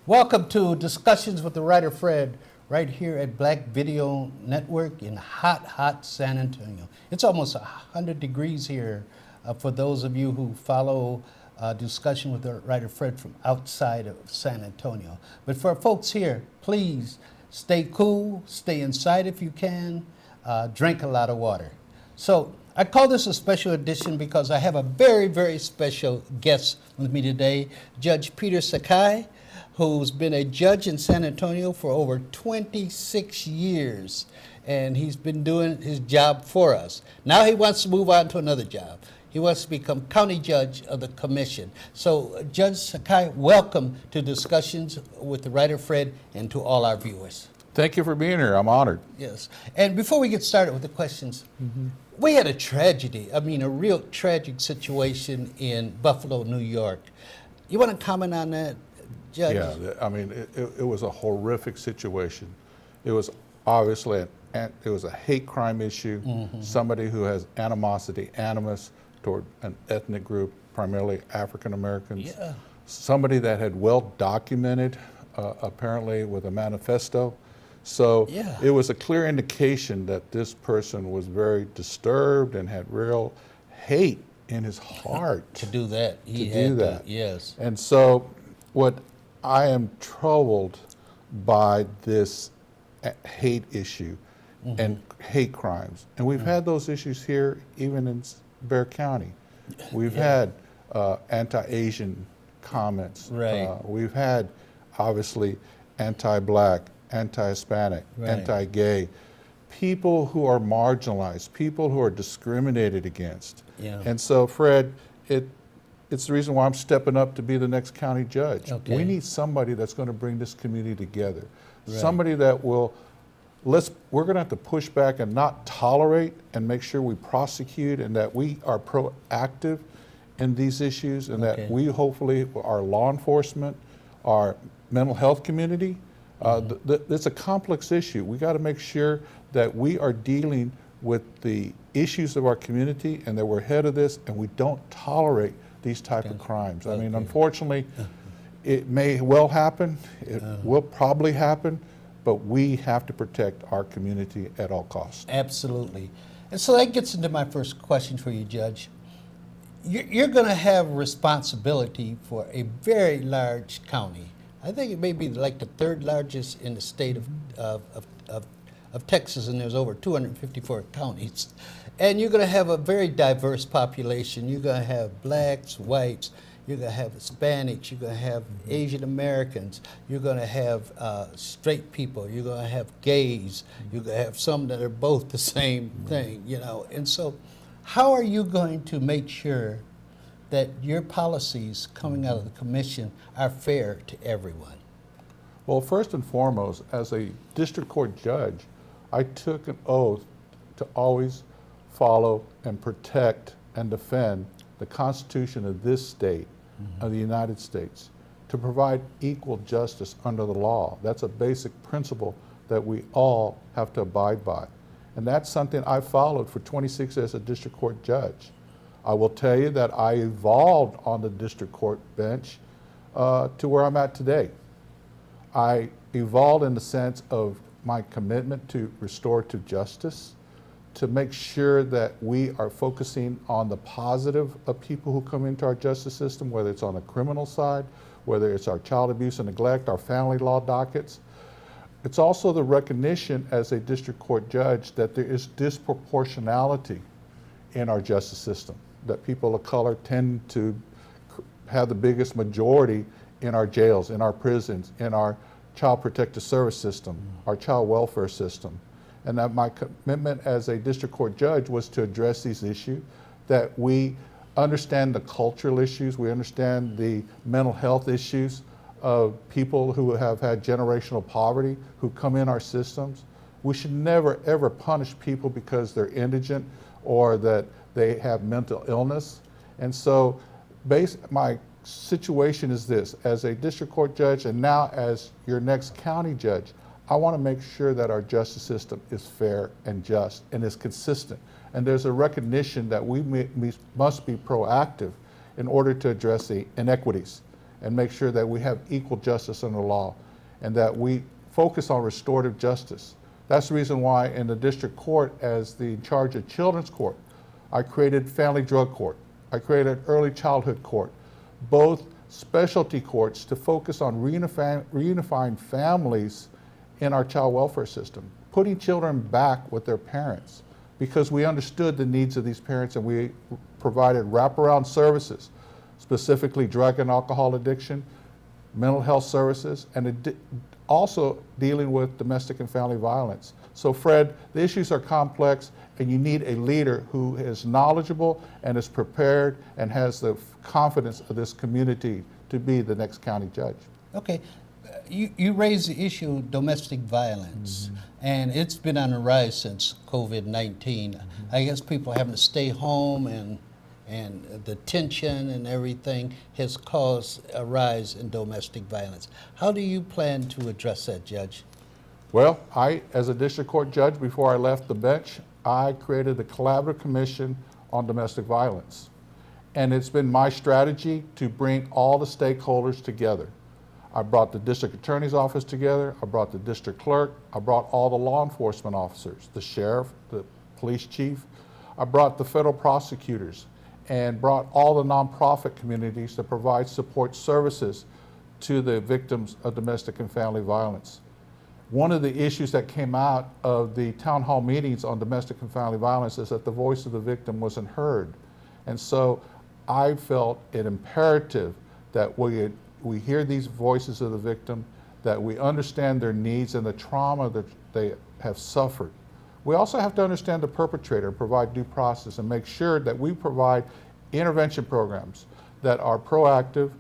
Welcome to Discussions with the Writer Fred, right here at Black Video Network in hot San Antonio. It's almost 100 degrees here for those of you who follow Discussion with the Writer Fred from outside of San Antonio. But for folks here, please stay cool, stay inside if you can, drink a lot of water. So I call this a special edition because I have a very special guest with me today, Judge Peter Sakai, who's been a judge in San Antonio for over 26 years, and he's been doing his job for us. Now he wants to move on to another job. He wants to become county judge of the commission. So Judge Sakai, welcome to Discussions with the Writer Fred and to all our viewers. Thank you for being here. I'm honored. Yes. And before we get started with the questions, we had a tragedy, a real tragic situation in Buffalo, New York. You want to comment on that, Judge? Yeah, it was a horrific situation. It was obviously it was a hate crime issue. Somebody who has animus toward an ethnic group, primarily African Americans. Yeah. Somebody that had well documented, apparently with a manifesto. So yeah, it was a clear indication that this person was very disturbed and had real hate in his heart to do that. Yes. And so what I am troubled by this hate issue and hate crimes. And we've had those issues here even in Bexar County. We've had anti-Asian comments. Right. We've had, obviously, anti-Black, anti-Hispanic, anti-gay, people who are marginalized, people who are discriminated against. Yeah. And so, Fred, it's the reason why I'm stepping up to be the next county judge. Okay. We need somebody that's going to bring this community together. Somebody that will, we're going to have to push back and not tolerate and make sure we prosecute and that we are proactive in these issues and that we hopefully, our law enforcement, our mental health community, it's a complex issue. We got to make sure that we are dealing with the issues of our community and that we're ahead of this and we don't tolerate these type of crimes. I mean, unfortunately, it may well happen, it will probably happen, but we have to protect our community at all costs. Absolutely. And so that gets into my first question for you, Judge. You're going to have responsibility for a very large county. I think it may be like the third largest in the state of Texas, and there's over 254 counties. And you're going to have a very diverse population. You're going to have blacks, whites, you're going to have Hispanics, you're going to have Asian Americans, you're going to have straight people, you're going to have gays, you're going to have some that are both the same thing, you know. And so how are you going to make sure that your policies coming out of the commission are fair to everyone? Well, first and foremost, as a district court judge, I took an oath to always follow and protect and defend the Constitution of this state, of the United States, to provide equal justice under the law. That's a basic principle that we all have to abide by. And that's something I followed for 26 years as a district court judge. I will tell you that I evolved on the district court bench to where I'm at today. I evolved in the sense of my commitment to restorative justice, to make sure that we are focusing on the positive of people who come into our justice system, whether it's on the criminal side, whether it's our child abuse and neglect, our family law dockets. It's also the recognition as a district court judge that there is disproportionality in our justice system, that people of color tend to have the biggest majority in our jails, in our prisons, in our child protective service system, our child welfare system. And that my commitment as a district court judge was to address these issues, that we understand the cultural issues, we understand the mental health issues of people who have had generational poverty, who come in our systems. We should never ever punish people because they're indigent or that they have mental illness. And so my situation is this: as a district court judge and now as your next county judge, I want to make sure that our justice system is fair and just and is consistent. And there's a recognition that we must be proactive in order to address the inequities and make sure that we have equal justice under law and that we focus on restorative justice. That's the reason why in the district court, as the in charge of children's court, I created family drug court. I created early childhood court, both specialty courts to focus on reunifying families in our child welfare system, putting children back with their parents, because we understood the needs of these parents and we provided wraparound services, specifically drug and alcohol addiction, mental health services, and also dealing with domestic and family violence. So Fred, the issues are complex and you need a leader who is knowledgeable and is prepared and has the confidence of this community to be the next county judge. Okay, you raised the issue of domestic violence, and it's been on the rise since COVID-19. I guess people having to stay home and the tension and everything has caused a rise in domestic violence. How do you plan to address that, Judge? Well, as a district court judge, before I left the bench, I created the Collaborative Commission on Domestic Violence. And it's been my strategy to bring all the stakeholders together. I brought the district attorney's office together, I brought the district clerk, I brought all the law enforcement officers, the sheriff, the police chief, I brought the federal prosecutors, and brought all the nonprofit communities that provide support services to the victims of domestic and family violence. One of the issues that came out of the town hall meetings on domestic and family violence is that the voice of the victim wasn't heard. And so I felt it imperative that we hear these voices of the victim, that we understand their needs and the trauma that they have suffered. We also have to understand the perpetrator, provide due process, and make sure that we provide intervention programs that are proactive.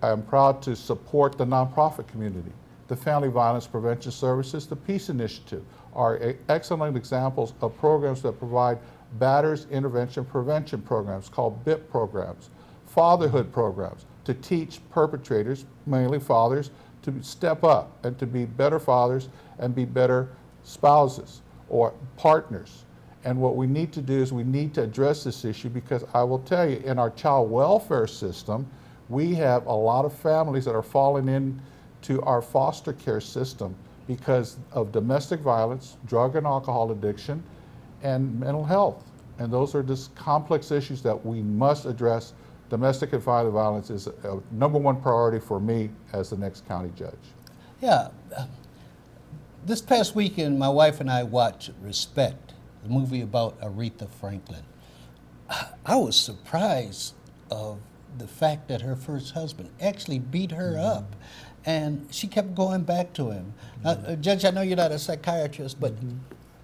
I'm proud to support the nonprofit community. The Family Violence Prevention Services, the Peace Initiative are excellent examples of programs that provide batters intervention prevention programs called BIP programs, fatherhood programs to teach perpetrators, mainly fathers, to step up and to be better fathers and be better spouses or partners. And what we need to do is we need to address this issue, because I will tell you, in our child welfare system, we have a lot of families that are falling into our foster care system because of domestic violence, drug and alcohol addiction, and mental health. And those are just complex issues that we must address. Domestic and family violence is a #1 priority for me as the next county judge. Yeah. This past weekend, my wife and I watched Respect, the movie about Aretha Franklin. I was surprised of the fact that her first husband actually beat her up, and she kept going back to him. Judge, I know you're not a psychiatrist, but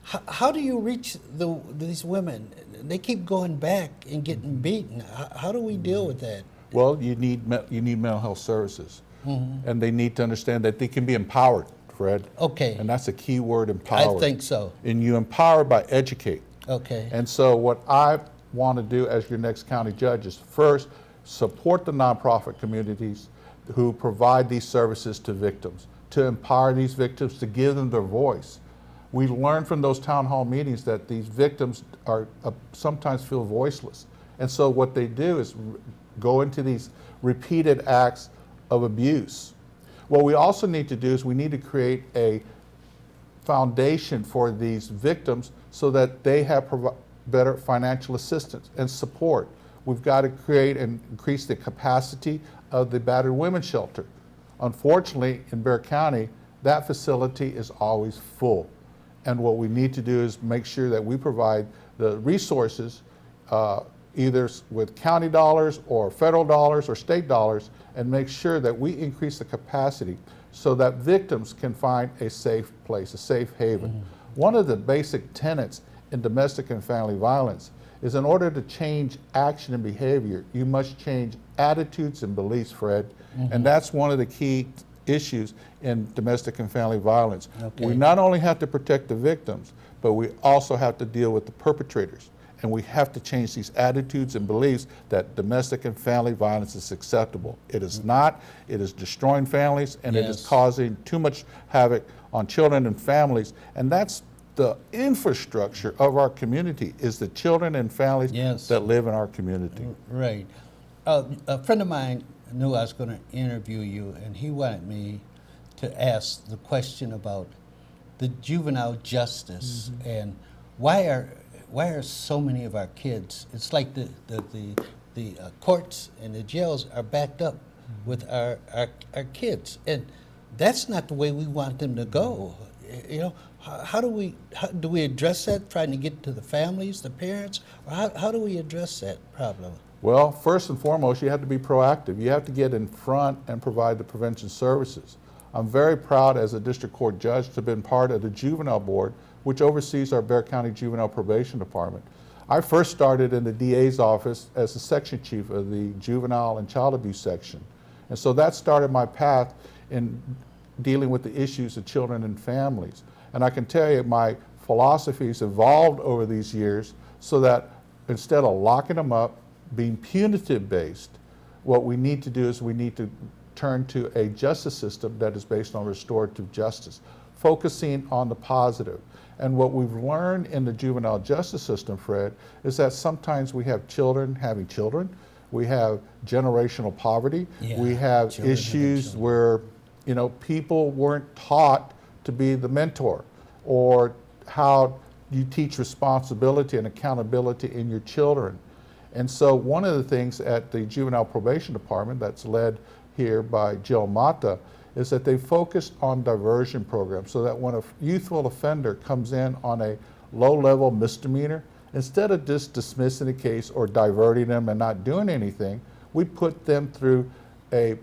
how do you reach these women? They keep going back and getting beaten. How do we deal with that? Well, you need mental health services, and they need to understand that they can be empowered, Fred. Okay. And that's a key word, empowered. I think so. And you empower by educate. Okay. And so what I want to do as your next county judge is first support the nonprofit communities who provide these services to victims, to empower these victims, to give them their voice. We learned from those town hall meetings that these victims are sometimes feel voiceless. And so what they do is go into these repeated acts of abuse. What we also need to do is we need to create a foundation for these victims so that they have better financial assistance and support. We've got to create and increase the capacity of the battered women's shelter. Unfortunately, in Bexar County, that facility is always full. And what we need to do is make sure that we provide the resources, either with county dollars or federal dollars or state dollars, and make sure that we increase the capacity so that victims can find a safe place, a safe haven. One of the basic tenets in domestic and family violence is, in order to change action and behavior, you must change attitudes and beliefs, Fred. And that's one of the key issues in domestic and family violence. Okay. We not only have to protect the victims, but we also have to deal with the perpetrators. And we have to change these attitudes and beliefs that domestic and family violence is acceptable. It is not. It is destroying families, and it is causing too much havoc on children and families. And that's the infrastructure of our community, is the children and families that live in our community. Right. A friend of mine knew I was going to interview you, and he wanted me to ask the question about the juvenile justice and why are so many of our kids? It's like the courts and the jails are backed up with our kids, and that's not the way we want them to go. You know, how do we address that? Trying to get to the families, the parents, or how do we address that problem? Well, first and foremost, you have to be proactive. You have to get in front and provide the prevention services. I'm very proud as a district court judge to have been part of the juvenile board, which oversees our Bexar County Juvenile Probation Department. I first started in the DA's office as the section chief of the juvenile and child abuse section. And so that started my path in dealing with the issues of children and families. And I can tell you my philosophies evolved over these years so that instead of locking them up, being punitive based, what we need to do is we need to turn to a justice system that is based on restorative justice, focusing on the positive. And what we've learned in the juvenile justice system, Fred, is that sometimes we have children having children, we have generational poverty, we have issues where, you know, people weren't taught to be the mentor, or how you teach responsibility and accountability in your children. And so one of the things at the Juvenile Probation Department that's led here by Jill Mata is that they focused on diversion programs, so that when a youthful offender comes in on a low-level misdemeanor, instead of just dismissing the case or diverting them and not doing anything, we put them through a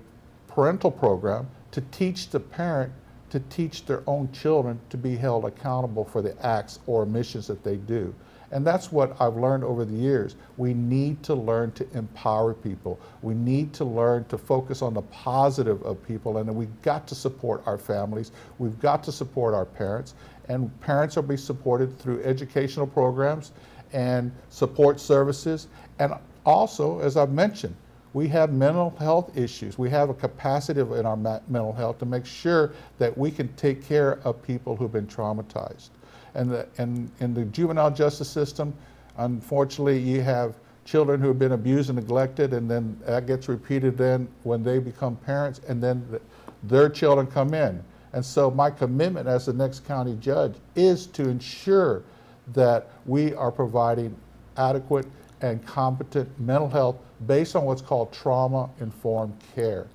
parental program to teach the parent to teach their own children to be held accountable for the acts or omissions that they do. And that's what I've learned over the years. We need to learn to empower people. We need to learn to focus on the positive of people, and then we've got to support our families. We've got to support our parents, and parents will be supported through educational programs and support services. And also, as I've mentioned, we have mental health issues. We have a capacity in our mental health to make sure that we can take care of people who've been traumatized. And in the juvenile justice system, unfortunately, you have children who have been abused and neglected, and then that gets repeated then when they become parents, and then their children come in. And so my commitment as the next county judge is to ensure that we are providing adequate and competent mental health based on what's called trauma-informed care.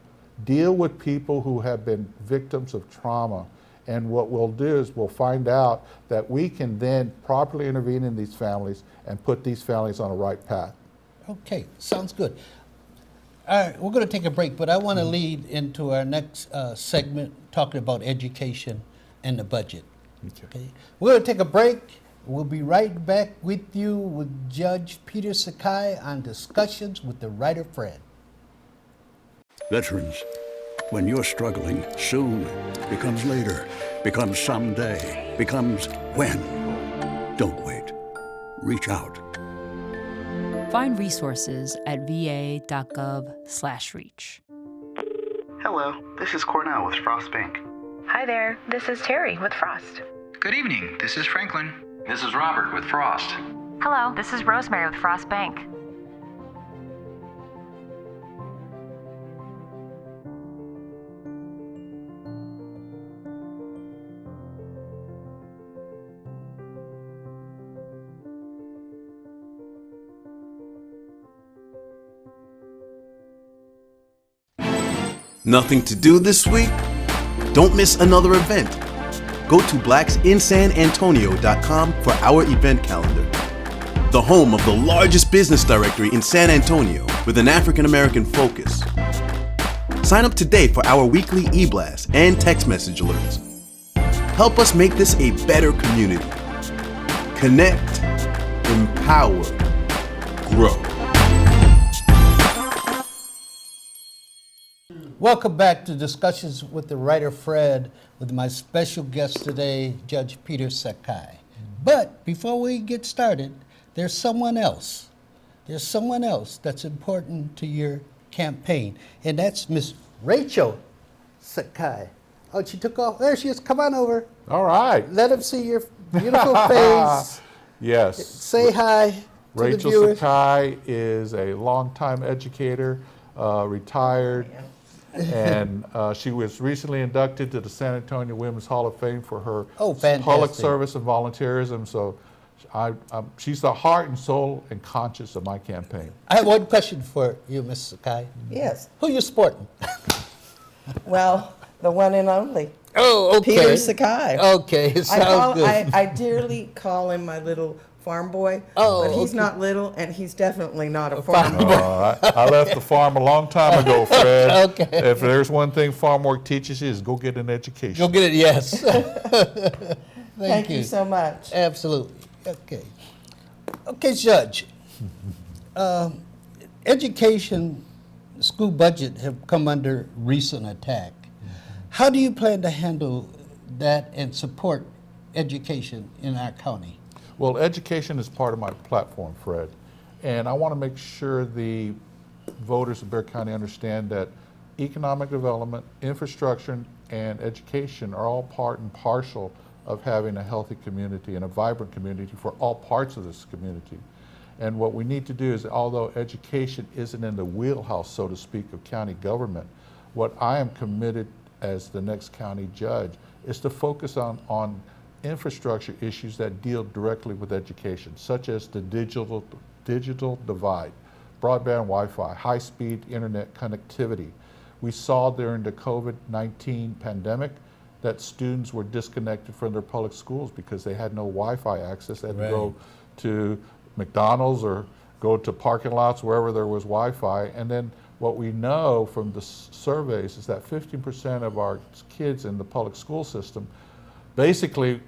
Deal with people who have been victims of trauma. And what we'll do is we'll find out that we can then properly intervene in these families and put these families on the right path. Okay, sounds good. All right, we're going to take a break, but I want to lead into our next segment talking about education and the budget. Okay. We're going to take a break. We'll be right back with you with Judge Peter Sakai on Discussions with the Writer Fred. Veterans, when you're struggling, soon becomes later, becomes someday, becomes when. Don't wait. Reach out. Find resources at va.gov/reach. Hello, this is Cornell with Frost Bank. Hi there, this is Terry with Frost. Good evening, this is Franklin. This is Robert with Frost. Hello, this is Rosemary with Frost Bank. Nothing to do this week? Don't miss another event. Go to blacksinsanantonio.com for our event calendar. The home of the largest business directory in San Antonio with an African American focus. Sign up today for our weekly e-blast and text message alerts. Help us make this a better community. Connect, empower, grow. Welcome back to Discussions with the Writer Fred with my special guest today, Judge Peter Sakai. But before we get started, there's someone else. There's someone else that's important to your campaign, and that's Miss Rachel Sakai. Oh, she took off. There she is. Come on over. All right. Let them see your beautiful face. Yes. Say hi to Rachel the viewers. Sakai is a longtime educator. retired, and she was recently inducted to the San Antonio Women's Hall of Fame for her public service and volunteerism. So she's the heart and soul and conscience of my campaign. I have one question for you, Ms. Sakai. Yes. Who you sporting? Well, the one and only. Oh, okay. Peter Sakai. Okay, it sounds good. I dearly call him my little farm boy, but he's not little, and he's definitely not a farm boy. I left the farm a long time ago, Fred. Okay. If there's one thing farm work teaches you is go get an education. Go get it, yes. Thank you so much. Absolutely. Okay. Okay, Judge. Education, school budget have come under recent attack. How do you plan to handle that and support education in our county? Well, education is part of my platform, Fred. And I want to make sure the voters of Bexar County understand that economic development, infrastructure, and education are all part and parcel of having a healthy community and a vibrant community for all parts of this community. And what we need to do is, although education isn't in the wheelhouse, so to speak, of county government, what I am committed as the next county judge is to focus on infrastructure issues that deal directly with education, such as the digital divide, broadband Wi-Fi, high-speed internet connectivity. We saw during the COVID-19 pandemic that students were disconnected from their public schools because they had no Wi-Fi access. They had to go to McDonald's or go to parking lots wherever there was Wi-Fi. And then what we know from the surveys is that 15% of our kids in the public school system, basically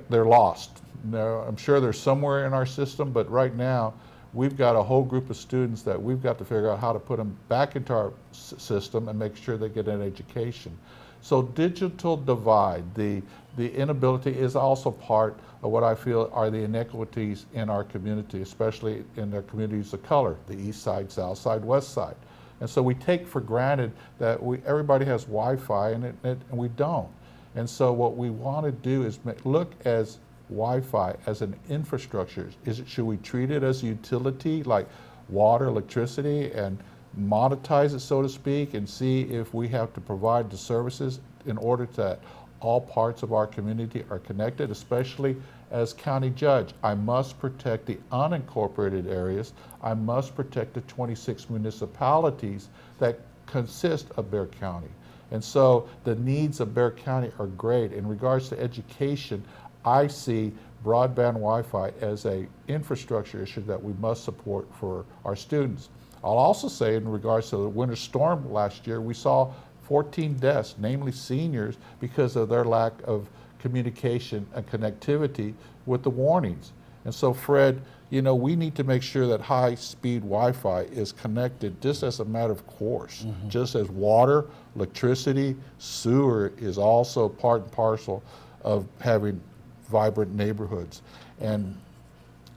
they're lost. Now, I'm sure they're somewhere in our system, but right now we've got a whole group of students that we've got to figure out how to put them back into our system and make sure they get an education. So digital divide, the inability is also part of what I feel are the inequities in our community, especially in the communities of color, the east side, south side, west side. And so we take for granted that everybody has Wi-Fi and we don't. And so what we want to do is look as Wi-Fi as an infrastructure. Should we treat it as a utility like water, electricity, and monetize it, so to speak, and see if we have to provide the services in order that all parts of our community are connected, especially as county judge. I must protect the unincorporated areas. I must protect the 26 municipalities that consist of Bexar County. And so the needs of Bexar County are great. In regards to education, I see broadband Wi-Fi as an infrastructure issue that we must support for our students. I'll also say in regards to the winter storm last year, we saw 14 deaths, namely seniors, because of their lack of communication and connectivity with the warnings. And so, Fred, you know, we need to make sure that high-speed Wi-Fi is connected just as a matter of course, just as water, electricity, sewer is also part and parcel of having vibrant neighborhoods. And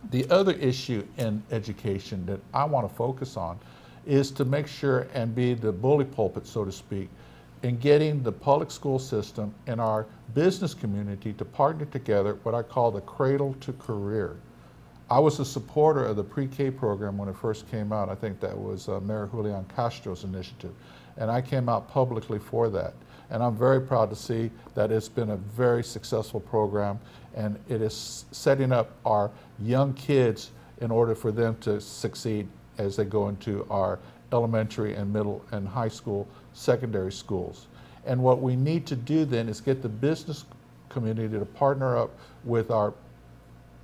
the other issue in education that I want to focus on is to make sure and be the bully pulpit, so to speak, in getting the public school system and our business community to partner together, what I call the cradle to career. I was a supporter of the pre-K program when it first came out. I think that was Mayor Julian Castro's initiative. And I came out publicly for that. And I'm very proud to see that it's been a very successful program, and it is setting up our young kids in order for them to succeed as they go into our elementary and middle and high school, secondary schools. And what we need to do then is get the business community to partner up with our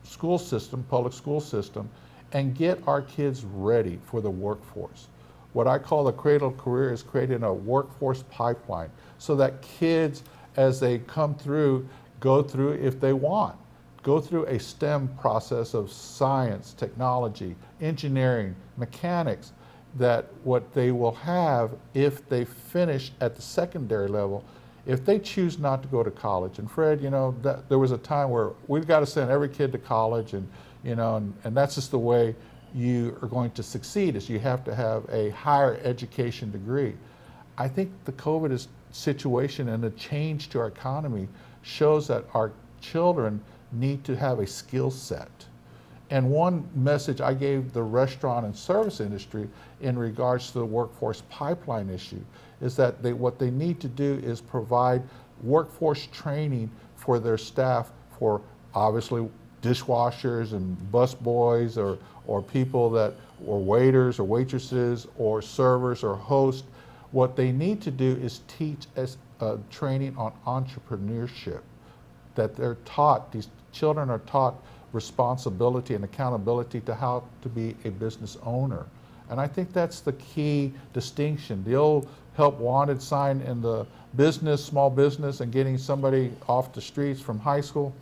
school system, public school system, and get our kids ready for the workforce. What I call the cradle career is creating a workforce pipeline so that kids, as they come through, go through, if they want, go through a STEM process of science, technology, engineering, mechanics, that what they will have if they finish at the secondary level, if they choose not to go to college. And Fred, you know, there was a time where we've got to send every kid to college, and you know, and that's just the way you are going to succeed, is you have to have a higher education degree. I think the COVID situation and the change to our economy shows that our children need to have a skill set. And one message I gave the restaurant and service industry in regards to the workforce pipeline issue is that what they need to do is provide workforce training for their staff, for obviously dishwashers and busboys or people that, or waiters or waitresses or servers or hosts. What they need to do is teach as training on entrepreneurship, that they're taught, these children are taught responsibility and accountability to how to be a business owner. And I think that's the key distinction. The old help wanted sign in the business, small business, and getting somebody off the streets from high school,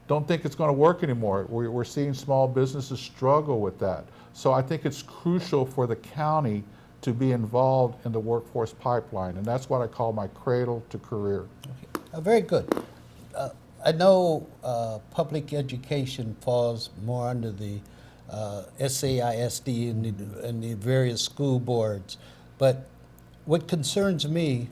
don't think it's going to work anymore. We're seeing small businesses struggle with that. So I think it's crucial for the county to be involved in the workforce pipeline, and that's what I call my cradle to career. Okay. Very good. I know public education falls more under the SAISD and the various school boards, but what concerns me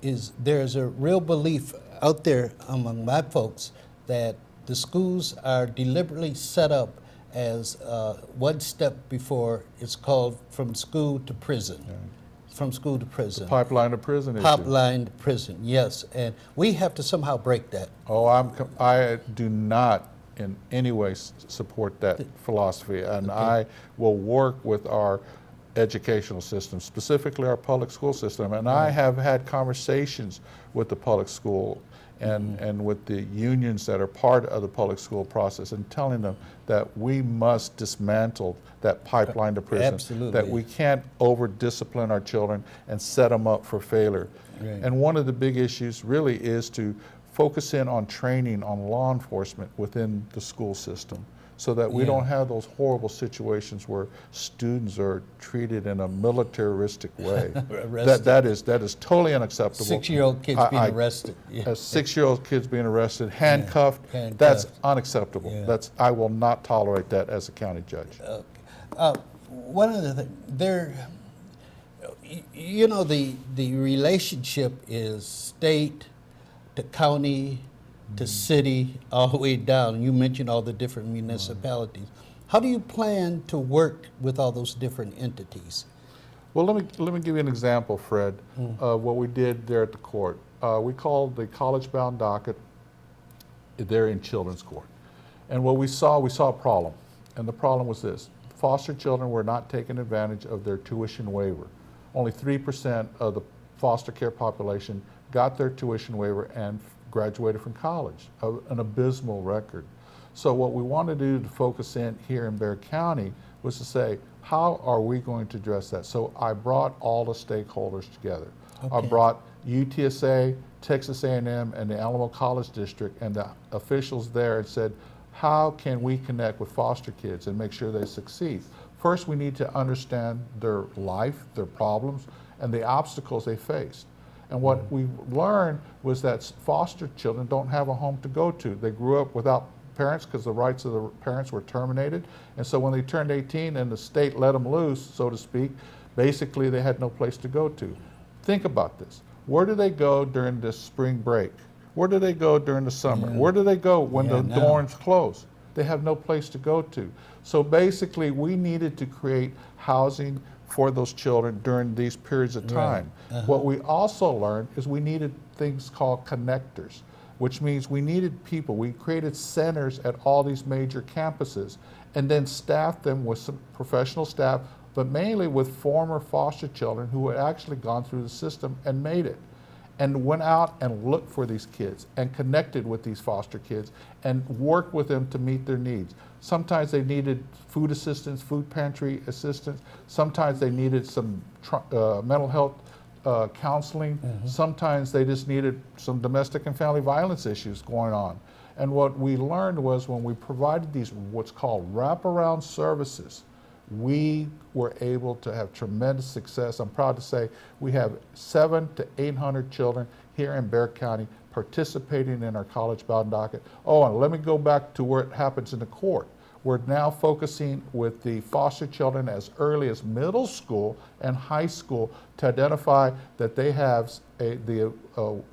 is there's a real belief out there among my folks that the schools are deliberately set up as one step before it's called from school to prison. Yeah. From school to prison. The pipeline to prison issue. Pipeline to prison, yes. And we have to somehow break that. Oh, I do not in any way support that philosophy, and okay. I will work with our educational system, specifically our public school system, and I have had conversations with the public school and with the unions that are part of the public school process and telling them that we must dismantle that pipeline to prison. Absolutely. That we can't over-discipline our children and set them up for failure. Right. And one of the big issues really is to focus in on training on law enforcement within the school system, so that we don't have those horrible situations where students are treated in a militaristic way. that is totally unacceptable. 6-year-old kids being arrested. Yeah. 6-year-old kids being arrested, handcuffed. That's unacceptable. Yeah. I will not tolerate that as a county judge. One of the things, you know, the relationship is state to county to city, all the way down. You mentioned all the different municipalities. How do you plan to work with all those different entities? Well, let me give you an example, Fred, of what we did there at the court. We called the college-bound docket there in children's court. And what we saw a problem. And the problem was this: foster children were not taking advantage of their tuition waiver. Only 3% of the foster care population got their tuition waiver and graduated from college, an abysmal record. So what we wanted to do to focus in here in Bexar County was to say, how are we going to address that? So I brought all the stakeholders together. Okay. I brought UTSA, Texas A&M, and the Alamo College District and the officials there and said, how can we connect with foster kids and make sure they succeed? First, we need to understand their life, their problems, and the obstacles they faced. And what we learned was that foster children don't have a home to go to. They grew up without parents because the rights of the parents were terminated. And so when they turned 18 and the state let them loose, so to speak, basically they had no place to go to. Think about this. Where do they go during this spring break? Where do they go during the summer? Where do they go when the dorms close? They have no place to go to. So basically we needed to create housing for those children during these periods of time. Right. What we also learned is we needed things called connectors, which means we needed people. We created centers at all these major campuses and then staffed them with some professional staff, but mainly with former foster children who had actually gone through the system and made it, and went out and looked for these kids and connected with these foster kids and worked with them to meet their needs. Sometimes they needed food assistance, food pantry assistance. Sometimes they needed some mental health counseling. Sometimes they just needed some domestic and family violence issues going on. And what we learned was when we provided these what's called wraparound services, we were able to have tremendous success. I'm proud to say we have 700 to 800 children here in Bexar County participating in our college-bound docket. Oh, and let me go back to where it happens in the court. We're now focusing with the foster children as early as middle school and high school to identify that they have the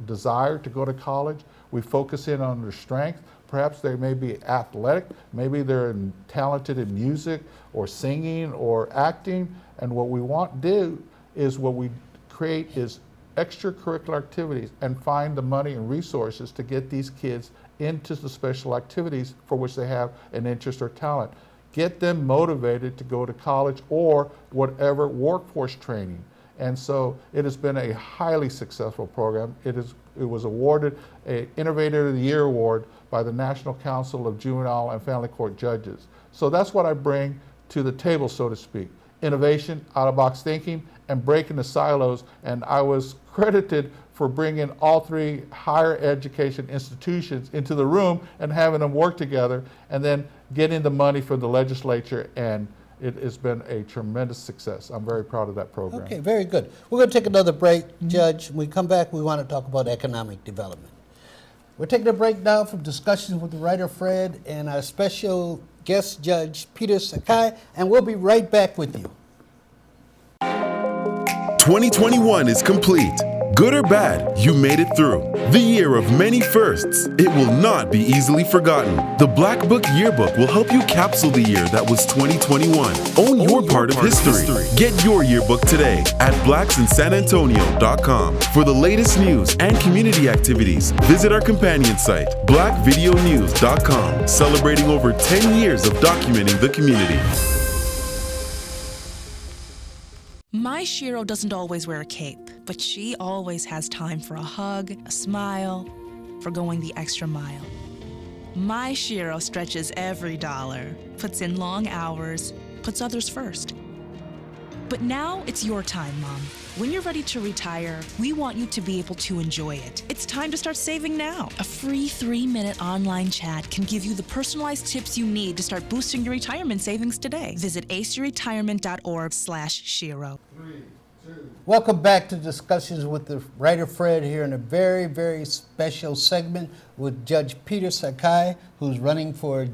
desire to go to college. We focus in on their strength, Perhaps they may be athletic, maybe they're talented in music or singing or acting, and what we want to do is what we create is extracurricular activities and find the money and resources to get these kids into the special activities for which they have an interest or talent. Get them motivated to go to college or whatever workforce training. And so it has been a highly successful program. It was awarded an Innovator of the Year award by the National Council of Juvenile and Family Court Judges. So that's what I bring to the table, so to speak. Innovation, out-of-box thinking, and breaking the silos. And I was credited for bringing all three higher education institutions into the room and having them work together, and then getting the money from the legislature, and it has been a tremendous success. I'm very proud of that program. Okay, very good. We're going to take another break, Judge. When we come back, we want to talk about economic development. We're taking a break now from discussions with the writer Fred and our special guest judge, Peter Sakai, and we'll be right back with you. 2021 is complete. Good or bad, you made it through. The year of many firsts. It will not be easily forgotten. The Black Book Yearbook will help you capsule the year that was 2021. Own your part of history. Get your yearbook today at blacksinsanantonio.com. For the latest news and community activities, visit our companion site, blackvideonews.com, celebrating over 10 years of documenting the community. My Shiro doesn't always wear a cape, but she always has time for a hug, a smile, for going the extra mile. My Shiro stretches every dollar, puts in long hours, puts others first. But now it's your time, Mom. When you're ready to retire, we want you to be able to enjoy it. It's time to start saving now. A free 3-minute online chat can give you the personalized tips you need to start boosting your retirement savings today. Visit aceyourretirement.org/Shiro. Welcome back to discussions with the writer Fred here in a very, very special segment with Judge Peter Sakai, who's running for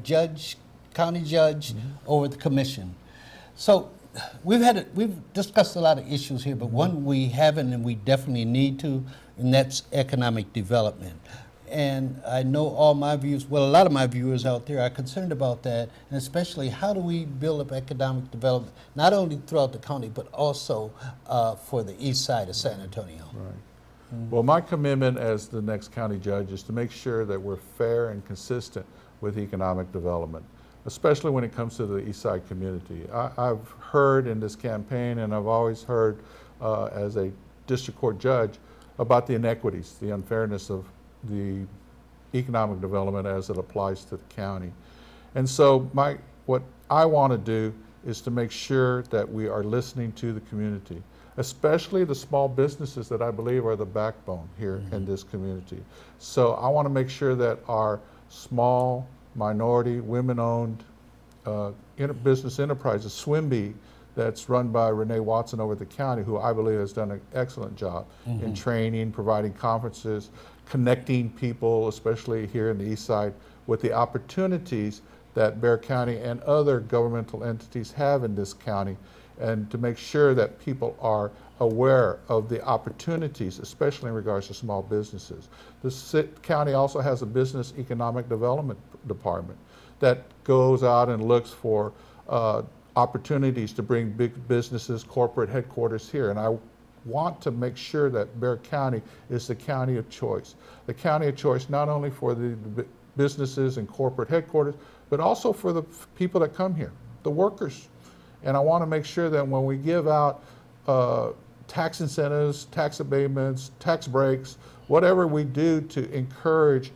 county judge over the commission. So we've discussed a lot of issues here, but one we haven't and we definitely need to, and that's economic development. And I know a lot of my viewers out there are concerned about that, and especially how do we build up economic development, not only throughout the county, but also for the east side of San Antonio. Right. Well, my commitment as the next county judge is to make sure that we're fair and consistent with economic development, especially when it comes to the east side community. I've heard in this campaign, and I've always heard as a district court judge, about the inequities, the unfairness of the economic development as it applies to the county. And so what I want to do is to make sure that we are listening to the community, especially the small businesses that I believe are the backbone here in this community. So I want to make sure that our small, minority, women-owned business enterprises, SWIMBY, that's run by Renee Watson over at the county, who I believe has done an excellent job in training, providing conferences, connecting people, especially here in the east side, with the opportunities that Bexar County and other governmental entities have in this county, and to make sure that people are aware of the opportunities, especially in regards to small businesses. The county also has a business economic development department that goes out and looks for opportunities to bring big businesses, corporate headquarters here. And I want to make sure that Bexar County is the county of choice. The county of choice not only for the businesses and corporate headquarters, but also for the people that come here, the workers. And I want to make sure that when we give out tax incentives, tax abatements, tax breaks, whatever we do to encourage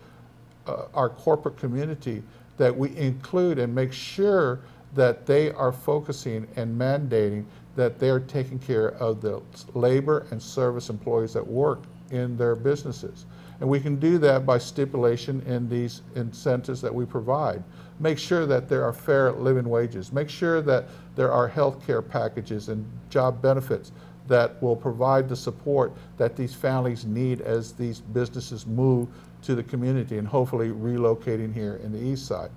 our corporate community, that we include and make sure that they are focusing and mandating that they're taking care of the labor and service employees that work in their businesses. And we can do that by stipulation in these incentives that we provide. Make sure that there are fair living wages. Make sure that there are health care packages and job benefits that will provide the support that these families need as these businesses move to the community and hopefully relocating here in the east side.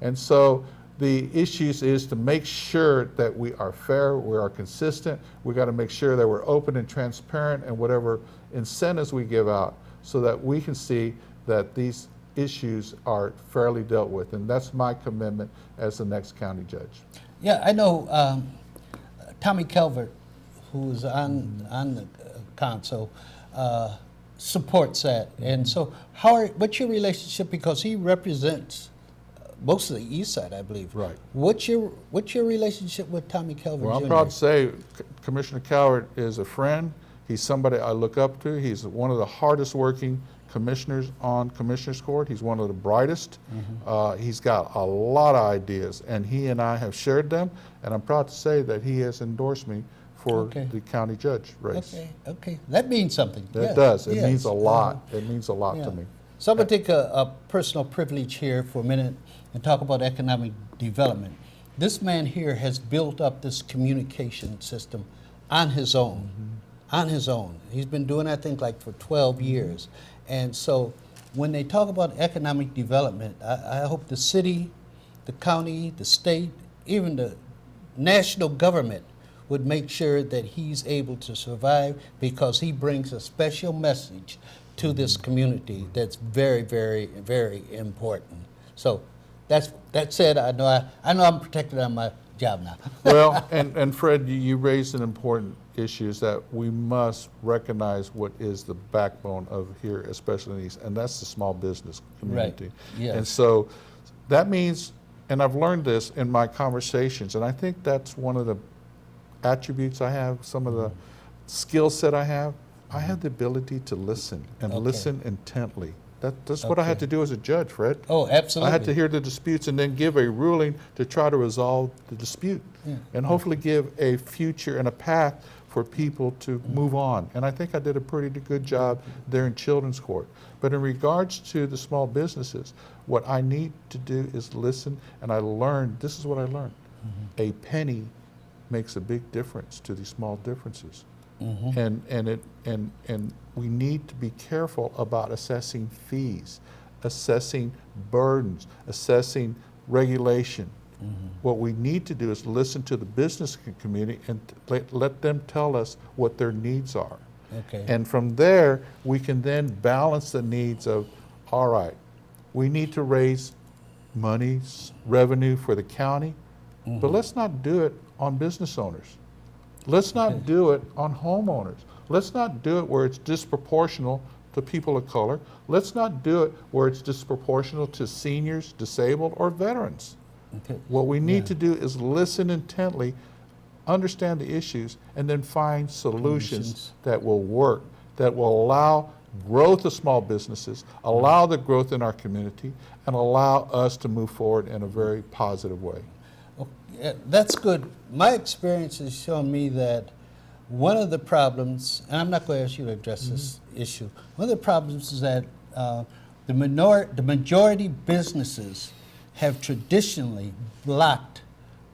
And so the issues is to make sure that we are fair, we are consistent, we got to make sure that we're open and transparent in whatever incentives we give out, so that we can see that these issues are fairly dealt with, and that's my commitment as the next county judge. Yeah, I know Tommy Calvert, who's on the council, supports that. And so, what's your relationship? Because he represents most of the east side, I believe. Right. What's your relationship with Tommy Calvert Well, Jr.? I'm proud to say Commissioner Calvert is a friend. He's somebody I look up to. He's one of the hardest working commissioners on Commissioners Court. He's one of the brightest. He's got a lot of ideas, and he and I have shared them, and I'm proud to say that he has endorsed me for the county judge race. Okay. That means something. It does. It means a lot. It means a lot to me. So I'm going to take a personal privilege here for a minute and talk about economic development. This man here has built up this communication system on his own. On his own. He's been doing that thing like for 12 years. And so when they talk about economic development, I hope the city, the county, the state, even the national government would make sure that he's able to survive, because he brings a special message to this community that's very, very, very important. So that said, I know I'm protected on my job now. Well, and Fred, you raised an important issue, is that we must recognize what is the backbone of here, especially in the East, and that's the small business community. Right. Yes. And so that means, and I've learned this in my conversations, and I think that's one of the attributes I have, some of the skill set I have the ability to listen and listen intently. That's what I had to do as a judge, Fred. Oh, absolutely. I had to hear the disputes and then give a ruling to try to resolve the dispute, and hopefully give a future and a path for people to move on. And I think I did a pretty good job there in Children's Court. But in regards to the small businesses, what I need to do is listen, and I learned, this is what I learned. A penny makes a big difference to these small differences. And we need to be careful about assessing fees, assessing burdens, assessing regulation. What we need to do is listen to the business community and let them tell us what their needs are. And from there, we can then balance the needs of, all right, we need to raise money, revenue for the county, but let's not do it on business owners. Let's not do it on homeowners. Let's not do it where it's disproportional to people of color. Let's not do it where it's disproportional to seniors, disabled, or veterans. What we need to do is listen intently, understand the issues, and then find solutions that will work, that will allow growth of small businesses, allow the growth in our community, and allow us to move forward in a very positive way. That's good. My experience has shown me that one of the problems, and I'm not going to ask you to address this issue, one of the problems is that the majority businesses have traditionally blocked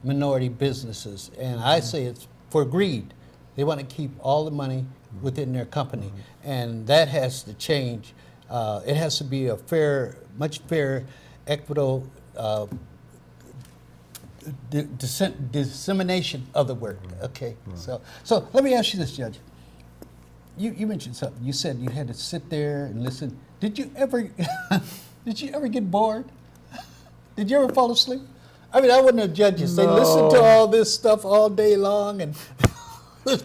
minority businesses, and I say it's for greed. They want to keep all the money within their company, and that has to change. It has to be a fair, much fair, equitable dissemination of the work. So let me ask you this, Judge. You mentioned something. You said you had to sit there and listen. Did you ever get bored? Did you ever fall asleep? I mean, I wouldn't have judges. They listen to all this stuff all day long and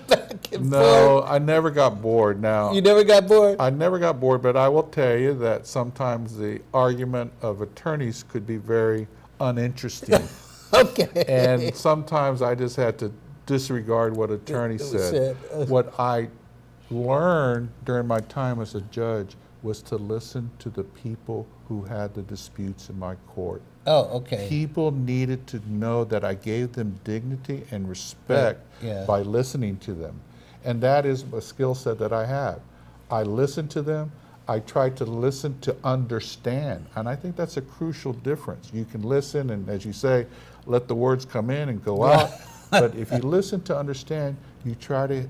back and forth. No, I never got bored. Now, you never got bored? I never got bored, but I will tell you that sometimes the argument of attorneys could be very uninteresting. And sometimes I just had to disregard what attorneys said. What I learned during my time as a judge was to listen to the people who had the disputes in my court. People needed to know that I gave them dignity and respect by listening to them. And that is a skill set that I have. I listen to them. I try to listen to understand. And I think that's a crucial difference. You can listen and, as you say, let the words come in and go out. But if you listen to understand, you try to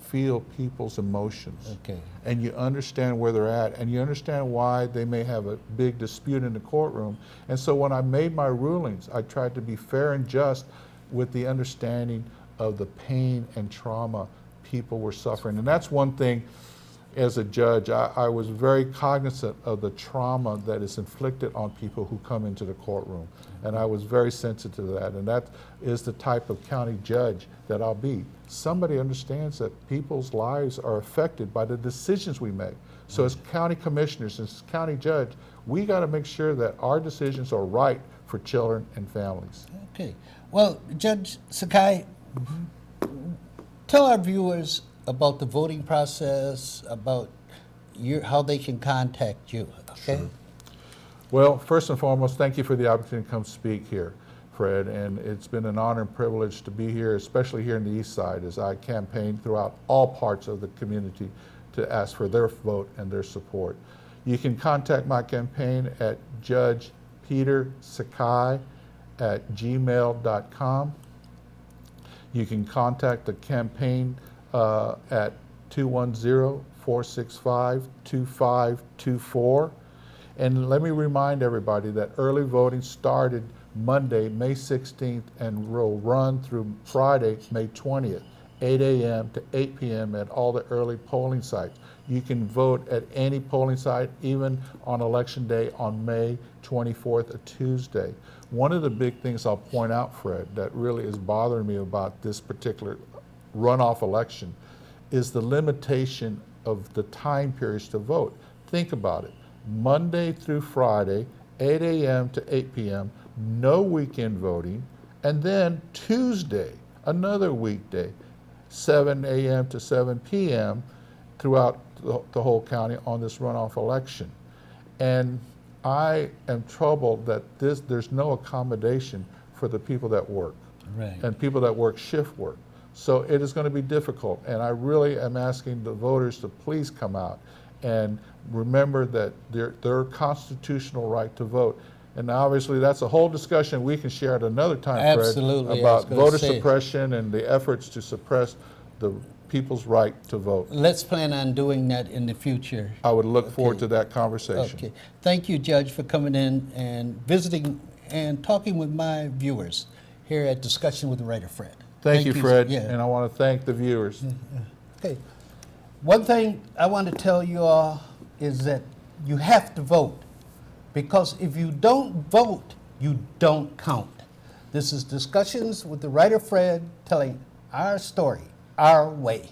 feel people's emotions. And you understand where they're at, and you understand why they may have a big dispute in the courtroom. And so when I made my rulings, I tried to be fair and just with the understanding of the pain and trauma people were suffering. And that's one thing as a judge, I was very cognizant of the trauma that is inflicted on people who come into the courtroom. And I was very sensitive to that. And that is the type of county judge that I'll be. Somebody understands that people's lives are affected by the decisions we make. So as county commissioners, as county judge, we got to make sure that our decisions are right for children and families. Okay. Well, Judge Sakai, tell our viewers about the voting process, about how they can contact you, okay? Sure. Well, first and foremost, thank you for the opportunity to come speak here, Fred, and it's been an honor and privilege to be here, especially here in the East Side, as I campaign throughout all parts of the community to ask for their vote and their support. You can contact my campaign at judgepetersakai@gmail.com. You can contact the campaign at 210-465-2524. And let me remind everybody that early voting started Monday, May 16th, and will run through Friday, May 20th, 8 a.m. to 8 p.m. at all the early polling sites. You can vote at any polling site, even on Election Day on May 24th, a Tuesday. One of the big things I'll point out, Fred, that really is bothering me about this particular runoff election is the limitation of the time periods to vote. Think about it. Monday through Friday, 8 a.m. to 8 p.m., no weekend voting, and then Tuesday, another weekday, 7 a.m. to 7 p.m. throughout the whole county on this runoff election. And I am troubled that there's no accommodation for the people that work, and people that work shift work. So it is going to be difficult, and I really am asking the voters to please come out and remember that their constitutional right to vote. And obviously that's a whole discussion we can share at another time, Absolutely. Fred, about voter suppression and the efforts to suppress the people's right to vote. Let's plan on doing that in the future. I would look forward to that conversation. Okay. Thank you, Judge, for coming in and visiting and talking with my viewers here at Discussion with Writer Fred. Thank you, Fred, and I want to thank the viewers. Okay. One thing I want to tell you all is that you have to vote, because if you don't vote, you don't count. This is Discussions with the Writer Fred, telling our story, our way.